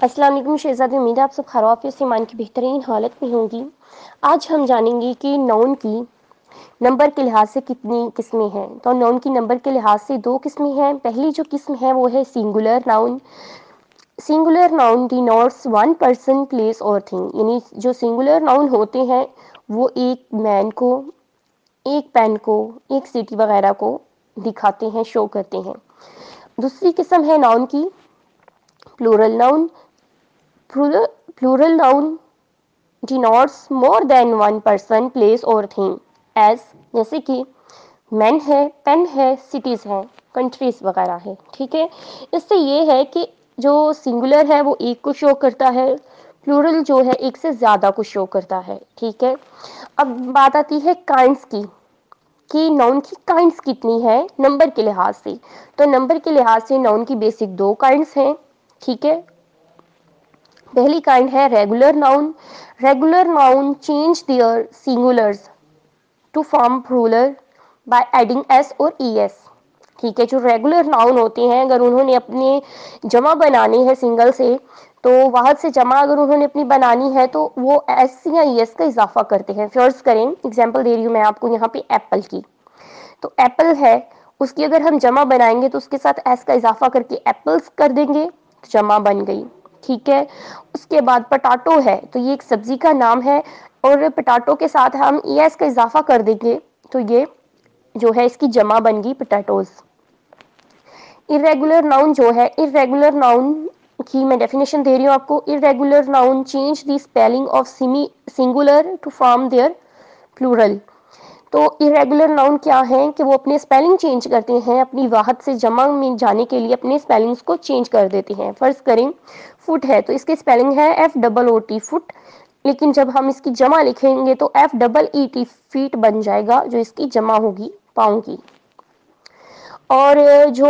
السلام علیکم شہزادی، امید ہے آپ سب خیریت سے ایمان کی بہترین حالت میں ہوں گی۔ آج ہم جانیں گے کہ نون کی نمبر کے لحاظ سے کتنی قسمیں ہیں۔ تو نون کی نمبر کے لحاظ سے دو قسمیں ہیں۔ پہلی جو قسم ہے وہ ہے singular noun. Singular noun denotes one person, place اور تھنگ، یعنی جو سنگولر ناؤن ہوتے ہیں وہ ایک مین کو، ایک پین کو، ایک سٹی وغیرہ کو دکھاتے ہیں، شو کرتے ہیں۔ دوسری قسم ہے ناؤن کی plural noun. Plural noun denotes more than one person, place اور thing as، جیسے کہ مین ہے، پین ہے، سٹیز ہیں، کنٹریز وغیرہ ہے، ٹھیک ہے۔ اس سے یہ ہے کہ جو سنگولر ہے وہ ایک کو شو کرتا ہے، پلورل جو ہے ایک سے زیادہ کو شو کرتا ہے، ٹھیک ہے۔ اب بات آتی ہے کائنڈس کی، کہ ناؤن کی کائنڈس کتنی ہے نمبر کے لحاظ سے۔ تو نمبر کے لحاظ سے ناؤن کی بیسک دو کائنڈس ہیں، ٹھیک ہے۔ پہلی کائنڈ ہے regular noun. Regular noun change their singulars to form plural by adding S اور ای ایس، ٹھیک ہے۔ جو ریگولر ناؤن ہوتے ہیں اگر انہوں نے اپنے جمع بنانی ہے سنگل سے، تو واحد سے جمع اگر انہوں نے اپنی بنانی ہے تو وہ ایس یا ای ایس کا اضافہ کرتے ہیں۔ فرض کریں، اگزامپل دے رہی ہوں میں آپ کو یہاں پہ ایپل کی، تو ایپل ہے، اس کی اگر ہم جمع بنائیں گے تو اس کے ساتھ ایس کا اضافہ کر کے ایپلز کر دیں گے، جمع بن گئی، ٹھیک ہے۔ اس کے بعد پٹاٹو ہے، تو یہ ایک سبزی کا نام ہے، اور پٹاٹو کے ساتھ ہم ای ایس کا اضافہ کر دیں گے تو یہ جو ہے اس کی جمع بن گئی پٹاٹوز۔ irregular ناؤن جو ہے، irregular ناؤن کی میں ڈیفینیشن دے رہی ہوں آپ کو۔ irregular noun change the spelling of singular to form their plural۔ تو irregular noun کیا ہے کہ وہ اپنے اسپیلنگ چینج کرتے ہیں، اپنی واحد سے جمع میں جانے کے لیے اپنے اسپیلنگز کو چینج کر دیتے ہیں۔ فرض کریں فٹ ہے، تو اس کی اسپیلنگ ہے FOOT فٹ، لیکن جب ہم اس کی جمع لکھیں گے تو FEET فیٹ بن جائے گا، جو اس کی جمع ہوگی پاؤں کی۔ اور جو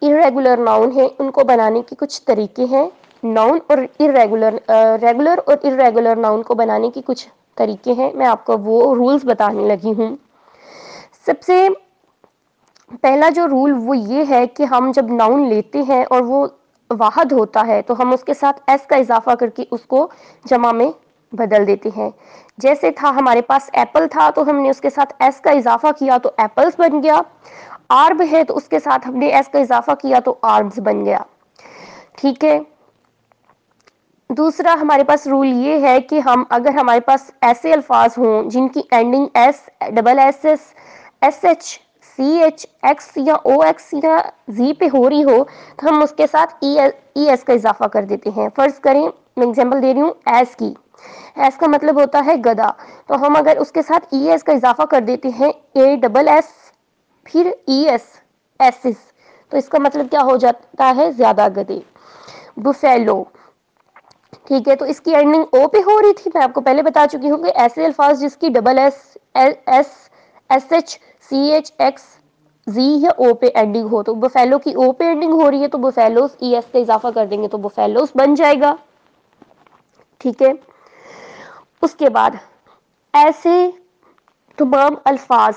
irregular ناؤن ہے ان کو بنانے کے کچھ طریقے ہیں۔ ناؤن اور ریگولر اور irregular ناؤن کو بنانے کے کچھ طریقے ہیں، میں آپ کو وہ رولز بتانے لگی ہوں۔ سب سے پہلا جو رول وہ یہ ہے کہ ہم جب ناؤن لیتے ہیں اور وہ واحد ہوتا ہے تو ہم اس کے ساتھ ایس کا اضافہ کر کے اس کو جمع میں بدل دیتے ہیں۔ جیسے تھا ہمارے پاس ایپل تھا تو ہم نے اس کے ساتھ ایس کا اضافہ کیا تو ایپلز بن گیا۔ آرب ہے تو اس کے ساتھ ہم نے ایس کا اضافہ کیا تو آربز بن گیا، ٹھیک ہے۔ دوسرا ہمارے پاس رول یہ ہے کہ ہم اگر ہمارے پاس ایسے الفاظ ہوں جن کی ending S, double S S, S H, C H, X یا او ایکس یا زی پہ ہو رہی ہو تو ہم اس کے ساتھ ای ایس کا اضافہ کر دیتے ہیں۔ فرض کریں میں اگزامپل دے رہی ہوں ایس کی، ایس کا مطلب ہوتا ہے گدھا، تو ہم اگر اس کے ساتھ ای ایس کا اضافہ کر دیتے ہیں، اے ڈبل ایس پھر ای ایس، ایسس، تو اس کا مطلب کیا ہو جاتا ہے؟ زیادہ گدھے۔ بفیلو، ٹھیک ہے، تو اس کی اینڈنگ او پہ ہو رہی تھی، میں آپ کو پہلے بتا چکی ہوں کہ ایسے الفاظ جس کی double S, S, S H, C H, X, Z یا او پہ اینڈنگ ہو، تو بفیلو کی او پہ اینڈنگ ہو رہی ہے تو بفیلوز ای ایس کا اضافہ کر دیں گے تو بفیلوز بن جائے گا، ٹھیک ہے۔ اس کے بعد ایسے تمام الفاظ،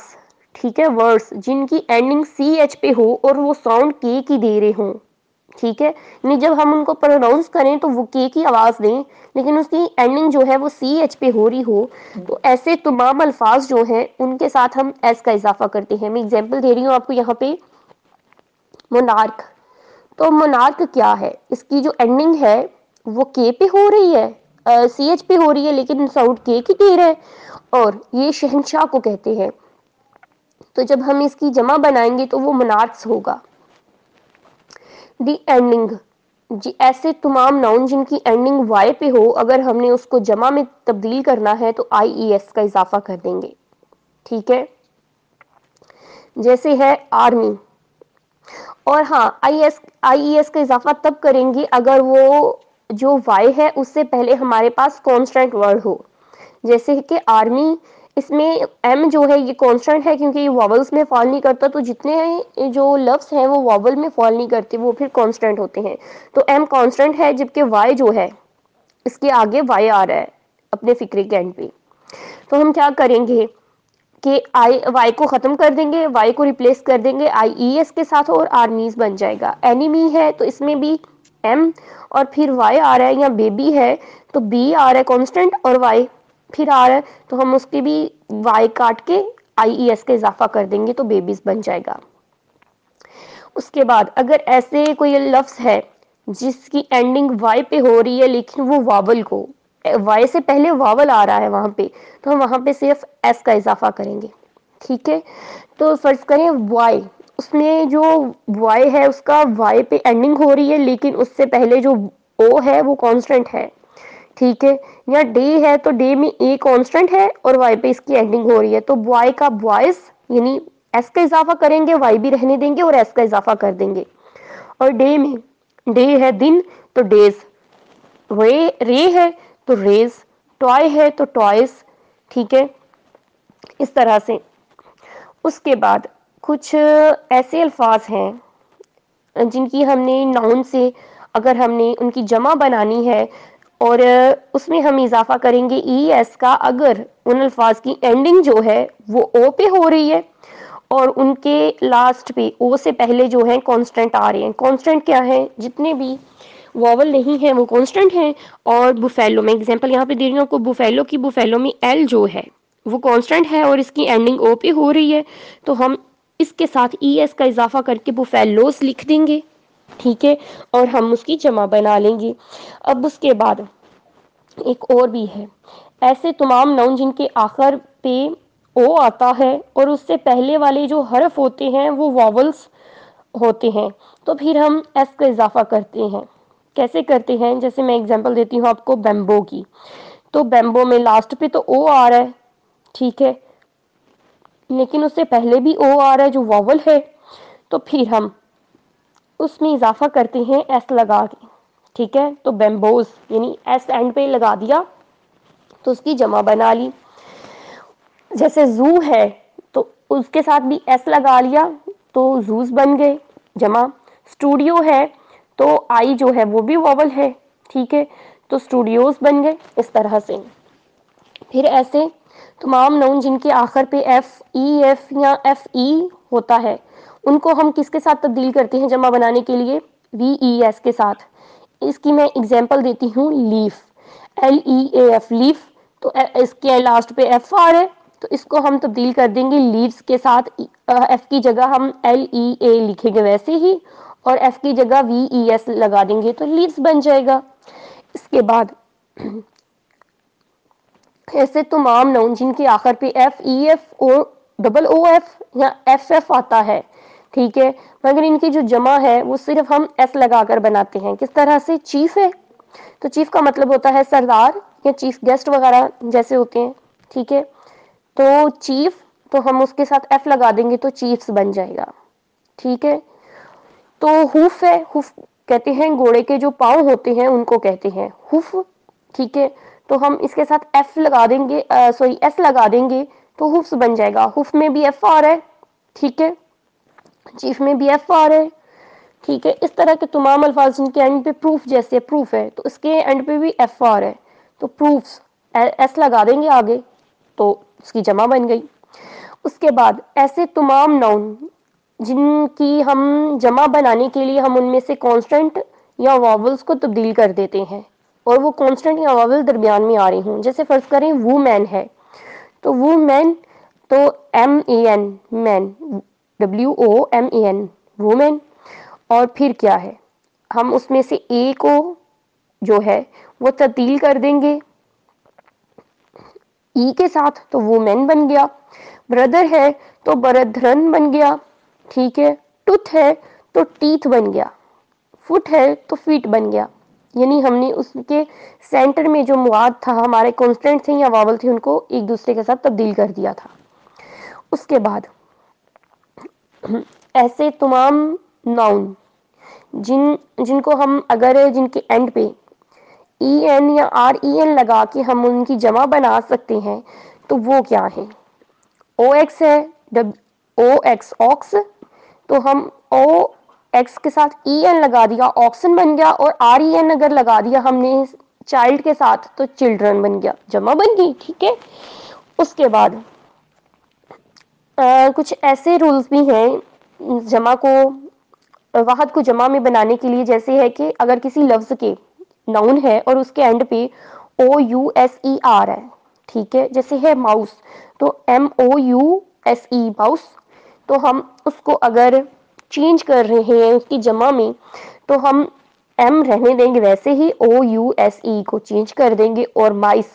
ٹھیک ہے، ورڈز جن کی اینڈنگ سی ایچ پہ ہو اور وہ ساؤنڈ کے کی دے رہے ہوں، ٹھیک ہے، یعنی جب ہم ان کو پروناؤنس کریں تو وہ کے کی آواز دیں لیکن اس کی اینڈنگ جو ہے وہ سی ایچ پہ ہو رہی ہو، تو ایسے تمام الفاظ جو ہیں ان کے ساتھ ہم ایس کا اضافہ کرتے ہیں۔ میں اگزامپل دے رہی ہوں آپ کو یہاں پہ، مونارک، تو مونارک کیا ہے؟ اس کی جو اینڈنگ ہے وہ کے پہ ہو رہی ہے، سی ایچ پہ ہو رہی ہے لیکن ساؤنڈ کے کی دے رہا ہے، اور یہ شہنشاہ کو کہتے ہیں، تو جب ہم اس کی جمع بنائیں گے تو وہ منارکس ہوگا۔ دی اینڈنگ، جی ایسے تمام ناؤن جن کی اینڈنگ وائی پہ ہو، اگر ہم نے اس کو جمع میں تبدیل کرنا ہے تو آئی ای ایس کا اضافہ کر دیں گے، ٹھیک ہے۔ جیسے ہے آرمی، اور ہاں آئی ای ایس کا اضافہ تب کریں گے اگر وہ جو وائی ہے اس سے پہلے ہمارے پاس کانسٹنٹ ورڈ ہو، جیسے کہ آرمی، اس میں ایم جو ہے یہ کانسٹنٹ ہے کیونکہ یہ واولز میں فال نہیں کرتا، تو جتنے جو لفظ ہیں وہ واول میں فال نہیں کرتے، وہ پھر کانسٹنٹ ہوتے ہیں، تو ایم کانسٹنٹ ہے، جبکہ وائی جو ہے اس کے آگے وائی آ رہا ہے اپنے فکرے کے اینڈ پہ، تو ہم کیا کریں گے کہ وائی کو ختم کر دیں گے، وائی کو ریپلیس کر دیں گے آئی ای ایس کے ساتھ اور آرمیز بن جائے گا۔ اینیمی ہے تو اس میں بھی m, اور پھر y آ رہا ہے یا بیبی ہے تو b آ رہا ہے کانسٹنٹ اور y پھر آ رہا ہے تو ہم اس کی بھی y کاٹ کے IES کا اضافہ کر دیں گے تو بیبیز بن جائے گا. اس کے بعد اگر ایسے کوئی لفظ ہے جس کی اینڈنگ y پہ ہو رہی ہے لیکن وہ واول کو y سے پہلے واول آ رہا ہے وہاں پہ تو ہم وہاں پہ صرف s کا اضافہ کریں گے. ٹھیک ہے, تو فرض کریں y, اس میں جو y ہے اس کا y پہ اینڈنگ ہو رہی ہے لیکن اس سے پہلے جو o ہے وہ کانسٹنٹ ہے. ٹھیک ہے, یا ڈے ہے تو ڈے میں a کانسٹنٹ ہے اور y پہ اس کی اینڈنگ ہو رہی ہے تو y کا بوائز یعنی s کا اضافہ کریں گے, y بھی رہنے دیں گے اور s کا اضافہ کر دیں گے. اور ڈے میں ڈے ہے دن تو ڈیز, رے ہے تو ریز, ٹوائے ہے تو ٹوائز. ٹھیک ہے, اس طرح سے. اس کے بعد کچھ ایسے الفاظ ہیں جن کی ہم نے ناؤن سے اگر ہم نے ان کی جمع بنانی ہے اور اس میں ہم اضافہ کریں گے ای ایس کا اگر ان الفاظ کی اینڈنگ جو ہے وہ او پہ ہو رہی ہے اور ان کے لاسٹ پہ او سے پہلے جو ہے کانسٹنٹ آ رہے ہیں. کانسٹنٹ کیا ہے, جتنے بھی واول نہیں ہے وہ کانسٹنٹ ہیں. اور بوفیلو میں ایگزامپل یہاں پہ دے رہی ہوں آپ کو, بوفیلو کی بوفیلو میں ایل جو ہے وہ کانسٹنٹ ہے اور اس کی اینڈنگ او پہ ہو رہی ہے تو ہم اس کے ساتھ ای ایس کا اضافہ کر کے بوفیلوز لکھ دیں گے. ٹھیک ہے, اور ہم اس کی جمع بنا لیں گے. اب اس کے بعد ایک اور بھی ہے, ایسے تمام ناؤن جن کے آخر پہ او آتا ہے اور اس سے پہلے والے جو حرف ہوتے ہیں وہ واولز ہوتے ہیں تو پھر ہم ایس کا اضافہ کرتے ہیں. کیسے کرتے ہیں, جیسے میں اگزامپل دیتی ہوں آپ کو بیمبو کی, تو بیمبو میں لاسٹ پہ تو او آ رہا ہے. ٹھیک ہے, لیکن اس سے پہلے بھی او آ رہا ہے جو واول ہے تو پھر ہم اس میں اضافہ کرتے ہیں ایس لگا کے. ٹھیک ہے, تو بیمبوز یعنی ایس اینڈ پہ لگا دیا تو اس کی جمع بنا لی. جیسے زو ہے تو اس کے ساتھ بھی ایس لگا لیا تو زوز بن گئے جمع. اسٹوڈیو ہے تو آئی جو ہے وہ بھی واول ہے. ٹھیک ہے, تو اسٹوڈیوز بن گئے. اس طرح سے پھر ایسے تمام ناؤن جن کے آخر پہ ایف ای ایف یا ایف ای ہوتا ہے ان کو ہم کس کے ساتھ تبدیل کرتے ہیں جمع بنانے کے لیے, وی ای ایس کے ساتھ. اس کی میں اگزامپل دیتی ہوں, leaf, L E A F leaf, تو اس کے لاسٹ پہ ایف آ رہا ہے تو اس کو ہم تبدیل کر دیں گے لیوز کے ساتھ. ایف کی جگہ ہم ایل ای اے لکھیں گے ویسے ہی اور ایف کی جگہ وی ای ایس لگا دیں گے تو لیوز بن جائے گا. اس کے بعد ایسے تمام ناؤن جن کے آخر پہ ایف ای ایف اور ڈبل او ایف یا ایف ایف آتا ہے. ٹھیک ہے, مگر ان کی جو جمع ہے وہ صرف ہم ایس لگا کر بناتے ہیں. کس طرح سے, چیف ہے تو چیف کا مطلب ہوتا ہے سردار یا چیف گیسٹ وغیرہ جیسے ہوتے ہیں. ٹھیک ہے, تو چیف تو ہم اس کے ساتھ ایف لگا دیں گے تو چیفز بن جائے گا. ٹھیک ہے, تو ہوف ہے, ہوف کہتے ہیں گھوڑے کے جو پاؤں ہوتے ہیں ان کو کہتے ہیں ہوف. ٹھیک ہے, تو ہم اس کے ساتھ ایف لگا دیں گے, سوری ایس لگا دیں گے تو ہوفس بن جائے گا. ہوف میں بھی ایف آ رہا ہے. ٹھیک ہے, چیف میں بھی ایف آ رہا ہے. ٹھیک ہے, اس طرح کے تمام الفاظ جن کے اینڈ پہ پروف, جیسے پروف ہے تو اس کے اینڈ پہ بھی ایف آ رہا ہے تو پروفس ایس لگا دیں گے آگے تو اس کی جمع بن گئی. اس کے بعد ایسے تمام ناؤن جن کی ہم جمع بنانے کے لیے ہم ان میں سے کانسٹنٹ یا واولز کو تبدیل کر دیتے ہیں اور وہ کانسٹنٹ یا واول درمیان میں آ رہی ہوں. جیسے فرض کریں وو مین ہے تو وو مین تو ایم اے این مین, ڈبلیو او ایم اے این وومین. اور پھر کیا ہے, ہم اس میں سے اے کو جو ہے وہ تبدیل کر دیں گے ای کے ساتھ تو وومین بن گیا. بردر ہے تو بردرن بن گیا. ٹھیک ہے, ٹوتھ ہے تو ٹیتھ بن گیا. فٹ ہے تو فیٹ بن گیا. یعنی ہم نے اس کے سینٹر میں جو مواد تھا ہمارے کانسٹنٹ تھے یا واول تھے ان کو ایک دوسرے کے ساتھ تبدیل کر دیا تھا. اس کے بعد ایسے تمام ناؤن جن کو ہم اگر جن کے اینڈ پہ ای این یا آر ای این لگا کے ہم ان کی جمع بنا سکتے ہیں تو وہ کیا ہے, او ایکس ہے, او ایکس آکس, تو ہم او ایکس کے ساتھ ای این لگا دیا آکسن بن گیا, اور آر ای این اگر لگا دیا ہم نے چائلڈ کے ساتھ تو چلڈرن بن گیا, جمع بن گئی. ٹھیک ہے, اس کے بعد کچھ ایسے رولز بھی ہیں جمع کو واحد کو جمع میں بنانے کے لیے جیسے ہے کہ اگر کسی لفظ کے ناؤن ہے اور اس کے اینڈ پہ OUSE آ رہا ہے، ٹھیک ہے، جیسے ہے ماؤس، تو MOUSE ماؤس، تو ہم اس کو اگر چینج کر رہے ہیں اس کی جمع میں تو ہم ایم رہنے دیں گے ویسے ہی، OUSE کو چینج کر دیں گے اور مائس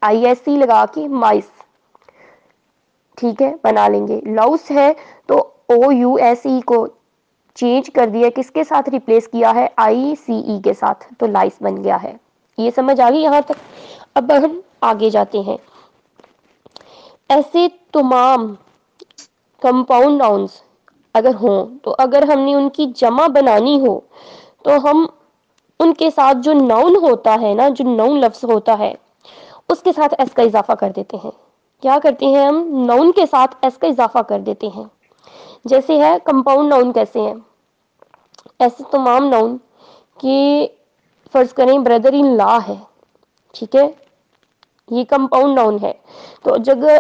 ISE لگا کے مائس، ٹھیک ہے، بنا لیں گے۔ لاؤس ہے تو OUSE کو چینج کر دیا، کس کے ساتھ ریپلیس کیا ہے؟ ICE کے ساتھ، تو لائس بن گیا ہے۔ یہ سمجھ آ گئی یہاں تک؟ اب ہم آگے جاتے ہیں۔ ایسے تمام کمپاؤنڈ ناؤنس اگر ہوں تو اگر ہم نے ان کی جمع بنانی ہو تو ہم ان کے ساتھ جو ناؤن ہوتا ہے نا، جو ناؤن لفظ ہوتا ہے اس کے ساتھ ایس کا اضافہ کر دیتے ہیں۔ کیا کرتے ہیں ہم؟ ناؤن کے ساتھ ایس کا اضافہ کر دیتے ہیں۔ جیسے ہے کمپاؤنڈ ناؤن کیسے ہیں؟ ایسے تمام ناؤن کہ فرض کریں بردر ان لا ہے، ٹھیک ہے، یہ کمپاؤنڈ ناؤن ہے، تو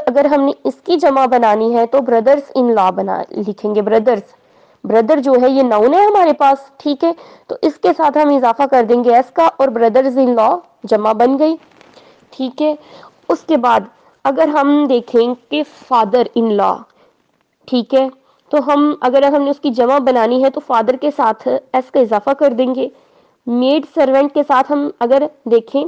اگر ہم نے اس کی جمع بنانی ہے تو بردرز ان لا لکھیں گے۔ بردر جو ہے یہ ناؤن ہے ہمارے پاس، ٹھیک ہے، تو اس کے ساتھ ہم اضافہ کر دیں گے ایس کا اور بردرز ان لا جمع بن گئی، ٹھیک ہے۔ اس کے بعد اگر ہم دیکھیں کہ فادر ان لا، ٹھیک ہے، تو اگر ہم نے اس کی جمع بنانی ہے تو فادر کے ساتھ ایس کا اضافہ کر دیں گے۔ میڈ سرونٹ کے ساتھ ہم اگر دیکھیں،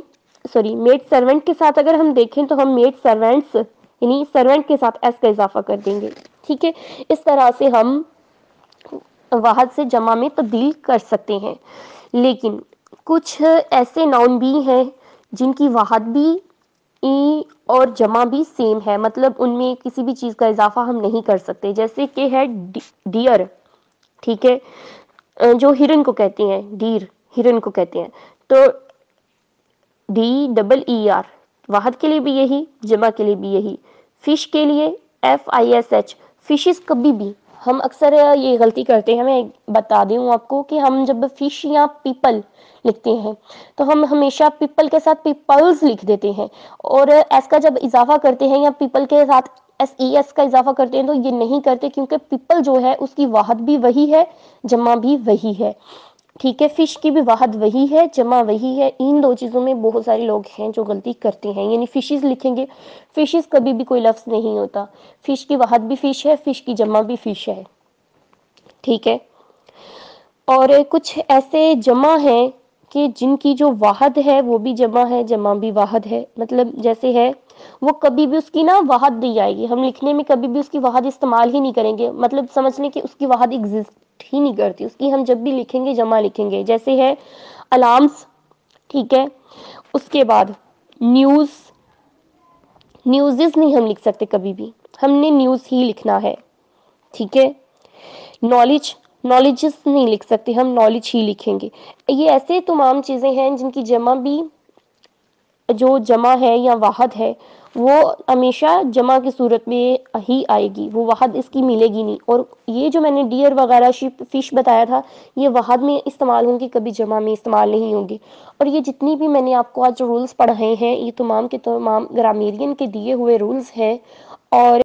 میڈ سرونٹ کے ساتھ اگر ہم دیکھیں تو ہم میڈ سرونٹس یعنی سرونٹ کے ساتھ ایس کا اضافہ کر دیں گے، ٹھیک ہے۔ اس طرح سے ہم واحد سے جمع میں تبدیل کر سکتے ہیں۔ لیکن کچھ ایسے ناؤن بھی ہیں جن کی واحد بھی اور جمع بھی سیم ہے، مطلب ان میں کسی بھی چیز کا اضافہ ہم نہیں کر سکتے، جیسے کہ ہے ڈیئر، ٹھیک ہے، جو ہرن کو کہتے ہیں، ڈیر ہرن کو کہتے ہیں، تو DEER واحد کے لیے بھی یہی، جمع کے لیے بھی یہی۔ فش کے لیے FISH، فشز کبھی بھی، ہم اکثر یہ غلطی کرتے ہیں، میں بتا دوں آپ کو کہ ہم جب فش یا پیپل لکھتے ہیں تو ہم ہمیشہ پیپل کے ساتھ پیپلز لکھ دیتے ہیں، اور ایس کا جب اضافہ کرتے ہیں یا پیپل کے ساتھ SES کا اضافہ کرتے ہیں تو یہ نہیں کرتے، کیونکہ پیپل جو ہے اس کی واحد بھی وہی ہے، جمع بھی وہی ہے، ٹھیک ہے۔ فش کی بھی واحد وہی ہے، جمع وہی ہے۔ ان دو چیزوں میں بہت سارے لوگ ہیں جو غلطی کرتے ہیں، یعنی فشز لکھیں گے، فشز کبھی بھی کوئی لفظ نہیں ہوتا، فش کی واحد بھی فش ہے، فش کی جمع بھی فش ہے، ٹھیک ہے۔ اور کچھ ایسے جمع ہیں کہ جن کی جو واحد ہے وہ بھی جمع ہے، جمع بھی واحد ہے، مطلب جیسے ہے وہ کبھی بھی اس کی نا واحد دی جائے گی، ہم لکھنے میں کبھی بھی اس کی واحد استعمال ہی نہیں کریں گے، مطلب سمجھ لیں کہ اس کی واحد ایگزسٹ ہی نہیں کرتی، اس کی ہم جب بھی لکھیں گے جمع لکھیں گے، جیسے ہے الارمز، ٹھیک ہے۔ اس کے بعد نیوزز نہیں ہم لکھ سکتے کبھی بھی، ہم نے نیوز ہی لکھنا ہے، ٹھیک ہے۔ نالجز نہیں لکھ سکتے، ہم نالج ہی لکھیں گے۔ یہ ایسے تمام چیزیں ہیں جن کی جمع بھی، جو جمع ہے یا واحد ہے وہ ہمیشہ جمع کی صورت میں ہی آئے گی، وہ واحد اس کی ملے گی نہیں، اور یہ جو میں نے ڈیئر وغیرہ فش بتایا تھا یہ واحد میں استعمال ہوں گی، کبھی جمع میں استعمال نہیں ہوں گی۔ اور یہ جتنی بھی میں نے آپ کو آج رولز پڑھائے ہیں یہ تمام کے تمام گرامرین کے دیے ہوئے رولز ہیں، اور